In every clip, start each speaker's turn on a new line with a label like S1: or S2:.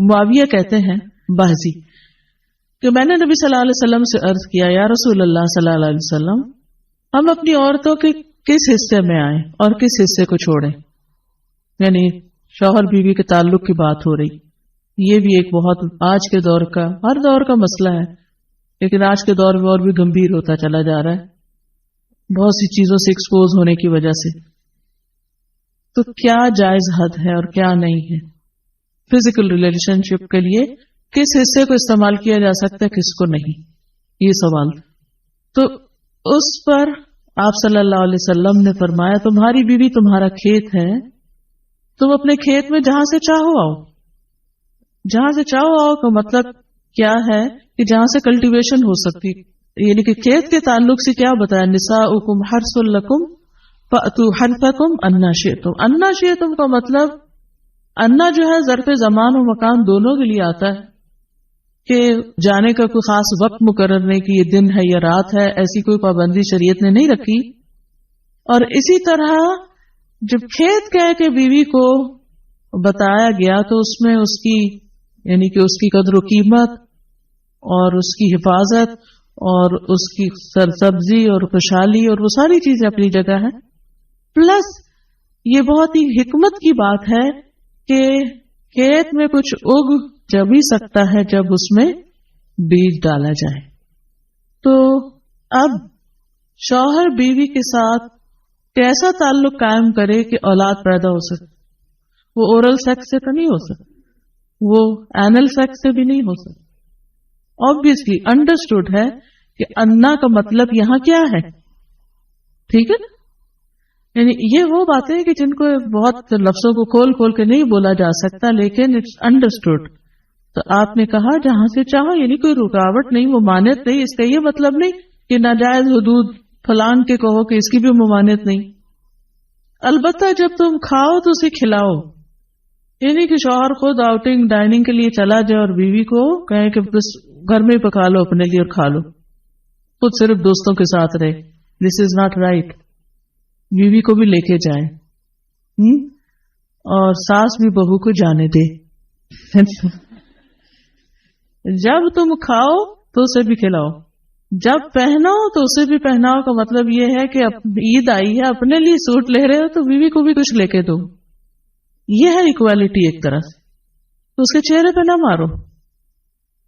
S1: معاویہ کہتے ہیں باہزی کہ میں نے نبی صلی اللہ علیہ وسلم سے عرض کیا یا رسول اللہ صلی اللہ علیہ وسلم ہم اپنی عورتوں کے کس حصے میں آئیں اور کس حصے کو چھوڑیں. یعنی شوہر بیوی کے تعلق کی بات ہو رہی. یہ بھی ایک بہت آج کے دور کا ہر دور کا مسئلہ ہے لیکن آج کے دور میں اور بھی گمبھیر ہوتا چلا جا رہا ہے بہت سی چیزوں سے ایکسپوز ہونے کی وجہ سے. تو کیا جائز حد ہے اور کیا نہیں ہے فزیکل ریلیشن شپ کے لیے کس حصے کو استعمال کیا جا سکتا ہے کس کو نہیں, یہ سوال. تو اس پر آپ صلی اللہ علیہ وسلم نے فرمایا تمہاری بیوی تمہارا کھیت ہے, تم اپنے کھیت میں جہاں سے چاہو آؤ. جہاں سے چاہو آؤ کا مطلب کیا ہے کہ جہاں سے کلٹیویشن ہو سکتی, یعنی کہ کھیت کے تعلق سے کیا بتایا نساؤکم حرث لکم فأتوا حرثکم انا شئتم. انا شئتم کا مطلب انا جو ہے ظرف زمان و مکان دونوں کے لیے آتا ہے کہ جانے کا کوئی خاص وقت مقرر نہیں کہ یہ دن ہے یا رات ہے, ایسی کوئی پابندی شریعت نے نہیں رکھی. اور اسی طرح جب کھیت کہہ کے بیوی کو بتایا گیا تو اس میں اس کی یعنی کہ اس کی قدر و قیمت اور اس کی حفاظت اور اس کی سرسبزی اور خوشحالی اور وہ ساری چیزیں اپنی جگہ ہے. پلس یہ بہت ہی حکمت کی بات ہے کہ کھیت میں کچھ اگ جب ہی سکتا ہے جب اس میں بیج ڈالا جائے. تو اب شوہر بیوی کے ساتھ کیسا تعلق قائم کرے کہ اولاد پیدا ہو سکے. وہ اورل سیکس سے تو نہیں ہو سکتا, وہ اینل سیکس سے بھی نہیں ہو سکتا. obviously understood ہے کہ انا کا مطلب یہاں کیا ہے, ٹھیک ہے نا. یعنی یہ وہ باتیں کہ جن کو بہت لفظوں کو کھول کھول کے نہیں بولا جا سکتا لیکن اٹس انڈرسٹوڈ. تو آپ نے کہا جہاں سے چاہو, یعنی کوئی رکاوٹ نہیں, ممانعت نہیں. اس کا یہ مطلب نہیں کہ ناجائز حدود فلان کے کہو کہ اس کی بھی ممانعت نہیں. البتہ جب تم کھاؤ تو اسے کھلاؤ, یعنی کہ شوہر خود آؤٹنگ ڈائننگ کے لیے چلا جائے اور بیوی کو کہیں کہ بس گھر میں پکا لو اپنے لیے اور کھا لو, خود صرف دوستوں کے ساتھ رہے. دس از ناٹ رائٹ. بیوی کو بھی لے کے جائے اور ساس بھی بہو کو جانے دے. جب تم کھاؤ تو اسے بھی کھلاؤ, جب پہناؤ تو اسے بھی پہناؤ. کا مطلب یہ ہے کہ عید آئی ہے اپنے لیے سوٹ لے رہے ہو تو بیوی کو بھی کچھ لے کے دو. یہ ہے ایکوالٹی ایک طرح سے. تو اس کے چہرے پہ نہ مارو,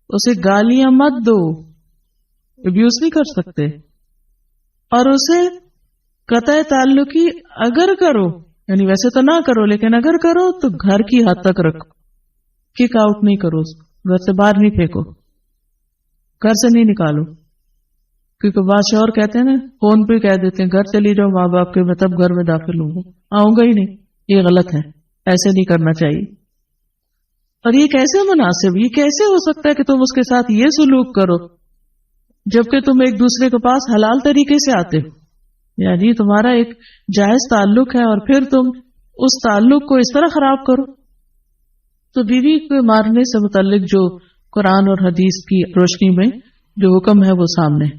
S1: اسے گالیاں مت دو, ابیوز نہیں کر سکتے. اور اسے قطع تعلقی اگر کرو, یعنی ویسے تو نہ کرو لیکن اگر کرو تو گھر کی حد تک رکھو, کک آؤٹ نہیں کرو, گھر سے باہر نہیں پھینکو, گھر سے نہیں نکالو. کیونکہ بعض شوہر کہتے ہیں نا فون پہ کہہ دیتے ہیں گھر چلی جاؤ ماں باپ کے, میں تب گھر میں داخل ہوں گا, آؤں گا ہی نہیں. یہ غلط ہے, ایسے نہیں کرنا چاہیے. اور یہ کیسے مناسب, یہ کیسے ہو سکتا ہے کہ تم اس کے ساتھ یہ سلوک کرو جبکہ تم ایک دوسرے کے پاس حلال طریقے سے آتے ہو. یعنی تمہارا ایک جائز تعلق ہے اور پھر تم اس تعلق کو اس طرح خراب کرو. تو بیوی کو مارنے سے متعلق جو قرآن اور حدیث کی روشنی میں جو حکم ہے وہ سامنے.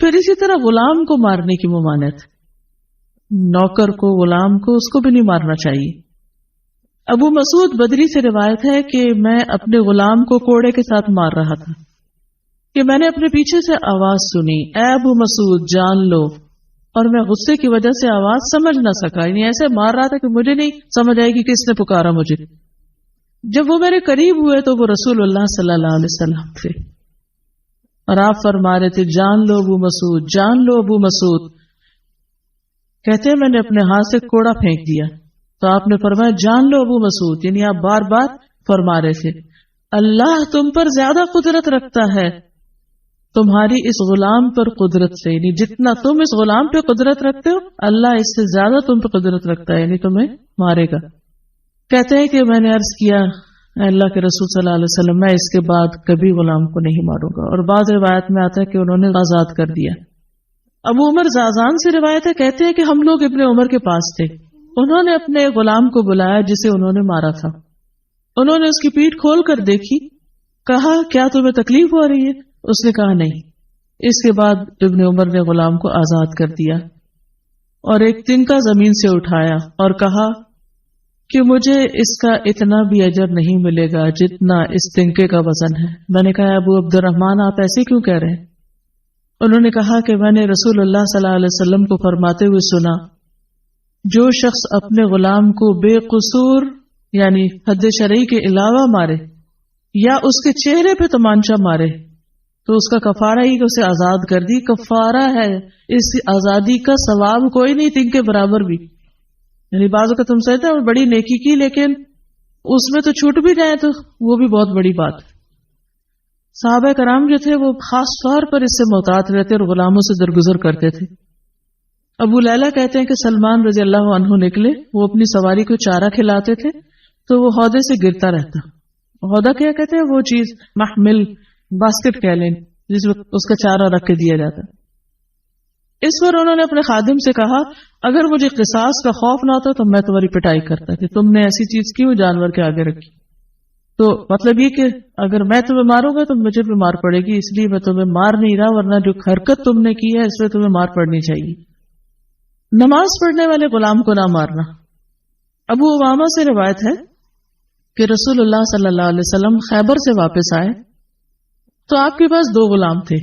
S1: پھر اسی طرح غلام کو مارنے کی ممانعت, نوکر کو غلام کو اس کو بھی نہیں مارنا چاہیے. ابو مسعود بدری سے روایت ہے کہ میں اپنے غلام کو کوڑے کے ساتھ مار رہا تھا کہ میں نے اپنے پیچھے سے آواز سنی, اے ابو مسعود جان لو. اور میں غصے کی وجہ سے آواز سمجھ نہ سکا, یعنی ایسے مار رہا تھا کہ مجھے نہیں سمجھ آئی کہ کس نے پکارا مجھے. جب وہ میرے قریب ہوئے تو وہ رسول اللہ صلی اللہ علیہ وسلم تھے اور آپ فرما رہے تھے جان لو ابو مسعود, جان لو ابو مسعود. کہتے ہیں میں نے اپنے ہاتھ سے کوڑا پھینک دیا تو آپ نے فرمایا جان لو ابو مسعود, یعنی آپ بار بار فرما رہے تھے اللہ تم پر زیادہ قدرت رکھتا ہے تمہاری اس غلام پر قدرت سے, یعنی جتنا تم اس غلام پہ قدرت رکھتے ہو اللہ اس سے زیادہ تم پہ قدرت رکھتا ہے, یعنی تمہیں مارے گا. کہتے ہیں کہ میں نے عرض کیا اللہ کے رسول صلی اللہ علیہ وسلم میں اس کے بعد کبھی غلام کو نہیں ماروں گا. اور بعض روایت میں آتا ہے کہ انہوں نے آزاد کر دیا. ابو عمر زازان سے روایت ہے, کہتے ہیں کہ ہم لوگ ابن عمر کے پاس تھے, انہوں نے اپنے غلام کو بلایا جسے انہوں نے مارا تھا. انہوں نے اس کی پیٹھ کھول کر دیکھی, کہا کیا تمہیں تکلیف ہو رہی ہے؟ اس نے کہا نہیں. اس کے بعد ابن عمر نے غلام کو آزاد کر دیا اور ایک تنکا زمین سے اٹھایا اور کہا کہ مجھے اس کا اتنا بھی اجر نہیں ملے گا جتنا اس تنکے کا وزن ہے۔ میں نے کہا ابو عبد الرحمن آپ ایسے کیوں کہہ رہے ہیں؟ انہوں نے کہا کہ میں نے رسول اللہ صلی اللہ علیہ وسلم کو فرماتے ہوئے سنا، جو شخص اپنے غلام کو بے قصور یعنی حد شرعی کے علاوہ مارے یا اس کے چہرے پہ تمانچہ مارے تو اس کا کفارہ ہی کہ اسے آزاد کر دی، کفارہ ہے، اس آزادی کا ثواب کوئی نہیں تین کے برابر بھی۔ یعنی بعض اوقات تم سمجھتے ہیں بڑی نیکی کی لیکن اس میں تو چھوٹ بھی جائے تو وہ بھی بہت بڑی بات۔ صحابہ کرام جو تھے وہ خاص طور پر اس سے محتاط رہتے اور غلاموں سے درگزر کرتے تھے۔ ابو لیلہ کہتے ہیں کہ سلمان رضی اللہ عنہ نکلے، وہ اپنی سواری کو چارہ کھلاتے تھے تو وہ ہودے سے گرتا رہتا۔ ہودہ کیا کہتے ہیں؟ وہ چیز محمل باسکٹ کہہ لیں جس میں اس کا چارہ رکھ کے دیا جاتا۔ اس پر انہوں نے اپنے خادم سے کہا اگر مجھے قصاص کا خوف نہ ہوتا تو میں تمہاری پٹائی کرتا کہ تم نے ایسی چیز کیوں جانور کے آگے رکھی۔ تو مطلب یہ کہ اگر میں تمہیں ماروں گا تو مجھے بھی مار پڑے گی، اس لیے میں تمہیں مار نہیں رہا، ورنہ جو حرکت تم نے کی ہے اس میں تمہیں مار پڑنی چاہیے۔ نماز پڑھنے والے غلام کو نہ مارنا۔ ابو امامہ سے روایت ہے کہ رسول اللہ صلی اللہ علیہ وسلم خیبر سے واپس آئے تو آپ کے پاس 2 غلام تھے۔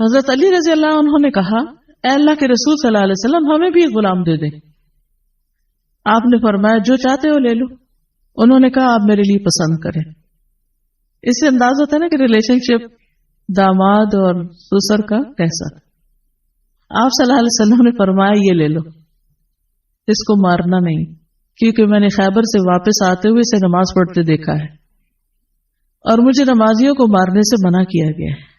S1: حضرت علی رضی اللہ عنہ نے کہا اے اللہ کے رسول صلی اللہ علیہ وسلم ہمیں بھی ایک غلام دے دیں۔ آپ نے فرمایا جو چاہتے ہو لے لو۔ انہوں نے کہا آپ میرے لیے پسند کریں۔ اس سے انداز ہوتا ہے نا کہ ریلیشن شپ داماد اور سسر کا کیسا۔ آپ صلی اللہ علیہ وسلم نے فرمایا یہ لے لو، اس کو مارنا نہیں، کیونکہ میں نے خیبر سے واپس آتے ہوئے اسے نماز پڑھتے دیکھا ہے اور مجھے نمازیوں کو مارنے سے منع کیا گیا ہے۔